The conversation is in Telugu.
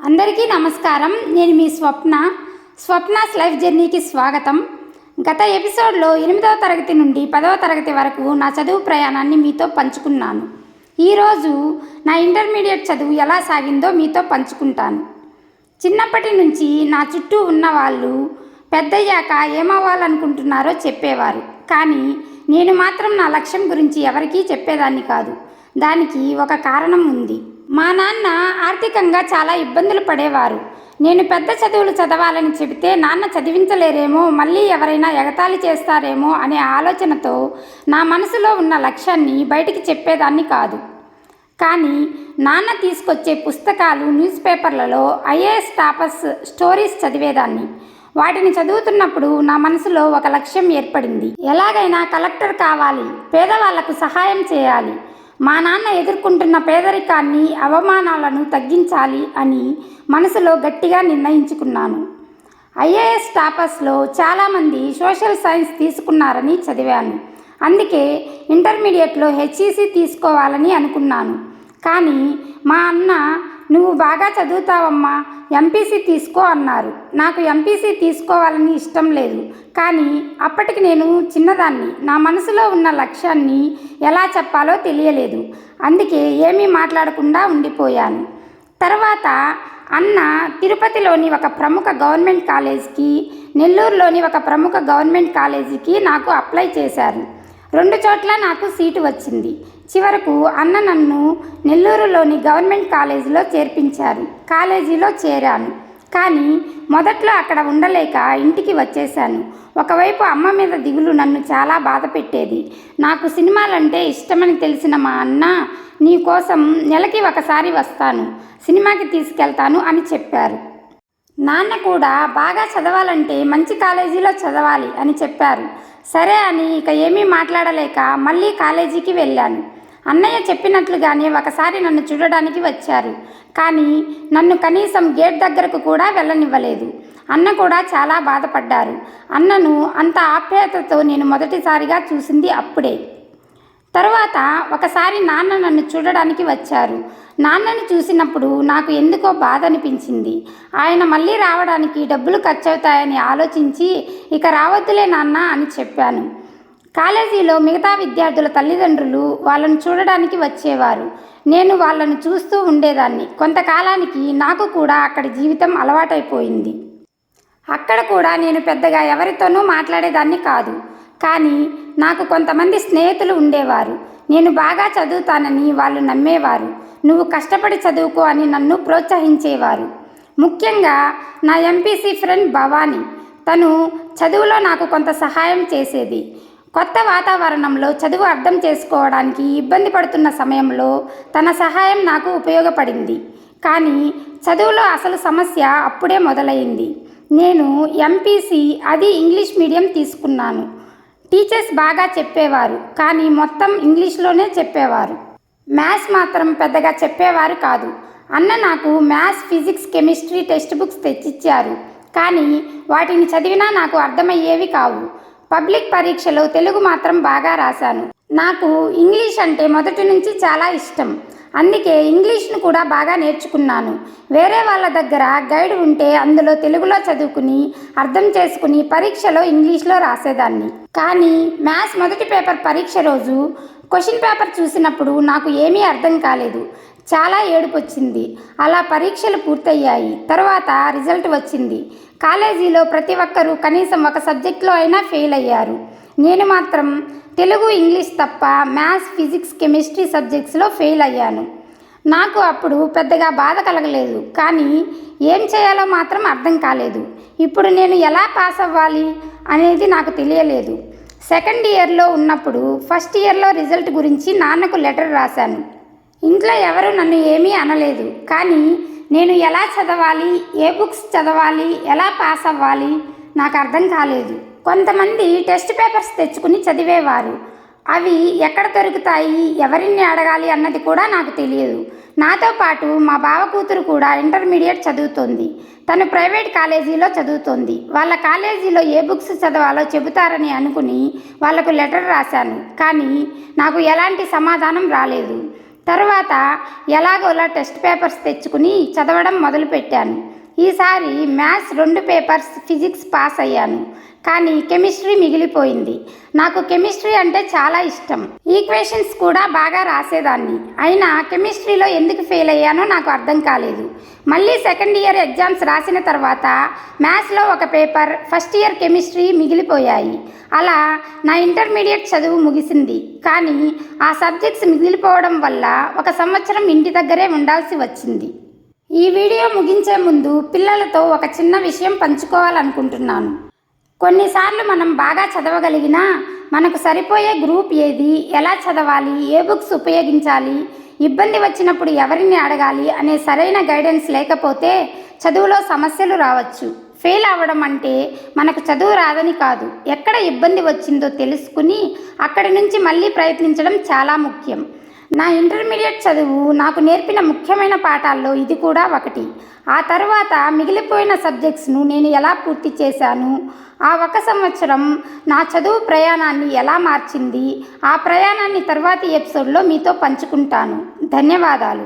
అందరికీ నమస్కారం. నేను మీ స్వప్నాస్ లైఫ్ జర్నీకి స్వాగతం. గత ఎపిసోడ్లో 8వ తరగతి నుండి 10వ తరగతి వరకు నా చదువు ప్రయాణాన్ని మీతో పంచుకున్నాను. ఈరోజు నా ఇంటర్మీడియట్ చదువు ఎలా సాగిందో మీతో పంచుకుంటాను. చిన్నప్పటి నుంచి నా చుట్టూ ఉన్న వాళ్ళు పెద్దయ్యాక ఏమవ్వాలనుకుంటున్నారో చెప్పేవారు. కానీ నేను మాత్రం నా లక్ష్యం గురించి ఎవరికీ చెప్పేదాన్ని కాదు. దానికి ఒక కారణం ఉంది. మా నాన్న ఆర్థికంగా చాలా ఇబ్బందులు పడేవారు. నేను పెద్ద చదువులు చదవాలని చెబితే నాన్న చదివించలేరేమో, మళ్ళీ ఎవరైనా ఎగతాళి చేస్తారేమో అనే ఆలోచనతో నా మనసులో ఉన్న లక్ష్యాన్ని బయటికి చెప్పేదాన్ని కాదు. కానీ నాన్న తీసుకొచ్చే పుస్తకాలు, న్యూస్ పేపర్లలో ఐఏఎస్ టాపర్స్ స్టోరీస్ చదివేదాన్ని. వాటిని చదువుతున్నప్పుడు నా మనసులో ఒక లక్ష్యం ఏర్పడింది. ఎలాగైనా కలెక్టర్ కావాలి, పేదవాళ్లకు సహాయం చేయాలి, మా నాన్న ఎదుర్కొంటున్న పేదరికాన్ని, అవమానాలను తగ్గించాలి అని మనసులో గట్టిగా నిర్ణయించుకున్నాను. ఐఏఎస్ టాపర్స్లో చాలామంది సోషల్ సైన్స్ తీసుకున్నారని చదివాను. అందుకే ఇంటర్మీడియట్లో హెచ్ఈసి తీసుకోవాలని అనుకున్నాను. కానీ మా అన్న, నువ్వు బాగా చదువుతావమ్మా, ఎంపీసీ తీసుకో అన్నారు. నాకు ఎంపీసీ తీసుకోవాలని ఇష్టం లేదు. కానీ అప్పటికి నేను చిన్నదాన్ని. నా మనసులో ఉన్న లక్ష్యాన్ని ఎలా చెప్పాలో తెలియలేదు. అందుకే ఏమీ మాట్లాడకుండా ఉండిపోయాను. తర్వాత అన్న తిరుపతిలోని ఒక ప్రముఖ గవర్నమెంట్ కాలేజీకి, నెల్లూరులోని ఒక ప్రముఖ గవర్నమెంట్ కాలేజీకి నాకు అప్లై చేశారు. 2 చోట్ల నాకు సీటు వచ్చింది. చివరకు అన్న నన్ను నెల్లూరులోని గవర్నమెంట్ కాలేజీలో చేర్పించారు. కాలేజీలో చేరాను. కానీ మొదట్లో అక్కడ ఉండలేక ఇంటికి వచ్చేశాను. ఒకవైపు అమ్మ మీద దిగులు నన్ను చాలా బాధ పెట్టేది. నాకు సినిమాలంటే ఇష్టమని తెలిసిన మా అన్న, నీ కోసం నెలకి ఒకసారి వస్తాను, సినిమాకి తీసుకెళ్తాను అని చెప్పారు. నాన్న కూడా బాగా చదవాలంటే మంచి కాలేజీలో చదవాలి అని చెప్పారు. సరే అని ఇక ఏమీ మాట్లాడలేక మళ్ళీ కాలేజీకి వెళ్ళాను. అన్నయ్య చెప్పినట్లుగానే ఒకసారి నన్ను చూడడానికి వచ్చారు. కానీ నన్ను కనీసం గేట్ దగ్గరకు కూడా వెళ్ళనివ్వలేదు. అన్న కూడా చాలా బాధపడ్డారు. అన్నను అంత ఆప్యాయతతో నేను మొదటిసారిగా చూసింది అప్పుడే. తరువాత ఒకసారి నాన్న నన్ను చూడడానికి వచ్చారు. నాన్నని చూసినప్పుడు నాకు ఎందుకో బాధ అనిపించింది. ఆయన మళ్ళీ రావడానికి డబ్బులు ఖర్చవుతాయని ఆలోచించి, ఇక రావద్దులే నాన్న అని చెప్పాను. కాలేజీలో మిగతా విద్యార్థుల తల్లిదండ్రులు వాళ్ళను చూడడానికి వచ్చేవారు. నేను వాళ్ళను చూస్తూ ఉండేదాన్ని. కొంతకాలానికి నాకు కూడా అక్కడి జీవితం అలవాటైపోయింది. అక్కడ కూడా నేను పెద్దగా ఎవరితోనూ మాట్లాడేదాన్ని కాదు. కానీ నాకు కొంతమంది స్నేహితులు ఉండేవారు. నేను బాగా చదువుతానని వాళ్ళు నమ్మేవారు. నువ్వు కష్టపడి చదువుకో అని నన్ను ప్రోత్సహించేవారు. ముఖ్యంగా నా ఎంపీసీ ఫ్రెండ్ భవానీ. తను చదువులో నాకు కొంత సహాయం చేసేది. కొత్త వాతావరణంలో చదువు అర్థం చేసుకోవడానికి ఇబ్బంది పడుతున్న సమయంలో తన సహాయం నాకు ఉపయోగపడింది. కానీ చదువులో అసలు సమస్య అప్పుడే మొదలైంది. నేను ఎంపీసీ, అది ఇంగ్లీష్ మీడియం తీసుకున్నాను. టీచర్స్ బాగా చెప్పేవారు, కానీ మొత్తం ఇంగ్లీష్లోనే చెప్పేవారు. మ్యాథ్స్ మాత్రం పెద్దగా చెప్పేవారు కాదు. అన్న నాకు maths, physics, chemistry text books తెచ్చిచ్చారు. కానీ వాటిని చదివినా నాకు అర్థమయ్యేవి కావు. పబ్లిక్ పరీక్షలో తెలుగు మాత్రం బాగా రాశాను. నాకు ఇంగ్లీష్ అంటే మొదటి నుంచి చాలా ఇష్టం. అందుకే ఇంగ్లీష్ను కూడా బాగా నేర్చుకున్నాను. వేరే వాళ్ళ దగ్గర గైడ్ ఉంటే అందులో తెలుగులో చదువుకుని అర్థం చేసుకుని పరీక్షలో ఇంగ్లీష్లో రాసేదాన్ని. కానీ మ్యాథ్స్ మొదటి పేపర్ పరీక్ష రోజు క్వశ్చన్ పేపర్ చూసినప్పుడు నాకు ఏమీ అర్థం కాలేదు. చాలా ఏడుపు వచ్చింది. అలా పరీక్షలు పూర్తయ్యాయి. తర్వాత రిజల్ట్ వచ్చింది. కాలేజీలో ప్రతి ఒక్కరూ కనీసం ఒక సబ్జెక్ట్లో అయినా ఫెయిల్ అయ్యారు. నేను మాత్రం తెలుగు, ఇంగ్లీష్ తప్ప మ్యాథ్స్, ఫిజిక్స్, కెమిస్ట్రీ సబ్జెక్ట్స్లో ఫెయిల్ అయ్యాను. నాకు అప్పుడు పెద్దగా బాధ కలగలేదు. కానీ ఏం చేయాలో మాత్రం అర్థం కాలేదు. ఇప్పుడు నేను ఎలా పాస్ అవ్వాలి అనేది నాకు తెలియలేదు. సెకండ్ ఇయర్లో ఉన్నప్పుడు ఫస్ట్ ఇయర్లో రిజల్ట్ గురించి నాన్నకు లెటర్ రాశాను. ఇంట్లో ఎవరు నన్ను ఏమీ అనలేదు. కానీ నేను ఎలా చదవాలి, ఏ బుక్స్ చదవాలి, ఎలా పాస్ అవ్వాలి నాకు అర్థం కాలేదు. కొంతమంది టెస్ట్ పేపర్స్ తెచ్చుకుని చదివేవారు. అవి ఎక్కడ దొరుకుతాయి, ఎవరిని అడగాలి అన్నది కూడా నాకు తెలియదు. నాతో పాటు మా బావ కూతురు కూడా ఇంటర్మీడియట్ చదువుతోంది. తను ప్రైవేట్ కాలేజీలో చదువుతోంది. వాళ్ళ కాలేజీలో ఏ బుక్స్ చదవాలో చెబుతారని అనుకుని వాళ్లకు లెటర్ రాశాను. కానీ నాకు ఎలాంటి సమాధానం రాలేదు. తర్వాత ఎలాగోలా టెస్ట్ పేపర్స్ తెచ్చుకుని చదవడం మొదలుపెట్టాను. ఈసారి మ్యాథ్స్ 2 పేపర్స్, ఫిజిక్స్ పాస్ అయ్యాను. కానీ కెమిస్ట్రీ మిగిలిపోయింది. నాకు కెమిస్ట్రీ అంటే చాలా ఇష్టం. ఈక్వేషన్స్ కూడా బాగా రాసేదాన్ని. అయినా కెమిస్ట్రీలో ఎందుకు ఫెయిల్ అయ్యానో నాకు అర్థం కాలేదు. మళ్ళీ సెకండ్ ఇయర్ ఎగ్జామ్స్ రాసిన తర్వాత మ్యాథ్స్లో ఒక పేపర్, ఫస్ట్ ఇయర్ కెమిస్ట్రీ మిగిలిపోయాయి. అలా నా ఇంటర్మీడియట్ చదువు ముగిసింది. కానీ ఆ సబ్జెక్ట్స్ మిగిలిపోవడం వల్ల 1 సంవత్సరం ఇంటి దగ్గరే ఉండాల్సి వచ్చింది. ఈ వీడియో ముగించే ముందు పిల్లలతో ఒక చిన్న విషయం పంచుకోవాలనుకుంటున్నాను. కొన్నిసార్లు మనం బాగా చదవగలిగినా మనకు సరిపోయే గ్రూప్ ఏది, ఎలా చదవాలి, ఏ బుక్స్ ఉపయోగించాలి, ఇబ్బంది వచ్చినప్పుడు ఎవరిని అడగాలి అనే సరైన గైడెన్స్ లేకపోతే చదువులో సమస్యలు రావచ్చు. ఫెయిల్ అవ్వడం అంటే మనకు చదువు రాదని కాదు, ఎక్కడ ఇబ్బంది వచ్చిందో తెలుసుకుని అక్కడి నుంచి మళ్ళీ ప్రయత్నించడం చాలా ముఖ్యం. నా ఇంటర్మీడియట్ చదువు నాకు నేర్పిన ముఖ్యమైన పాఠాల్లో ఇది కూడా ఒకటి. ఆ తర్వాత మిగిలిపోయిన సబ్జెక్ట్స్ను నేను ఎలా పూర్తి చేశాను, ఆ 1 సంవత్సరం నా చదువు ప్రయాణాన్ని ఎలా మార్చింది, ఆ ప్రయాణాన్ని తర్వాతి ఎపిసోడ్లో మీతో పంచుకుంటాను. ధన్యవాదాలు.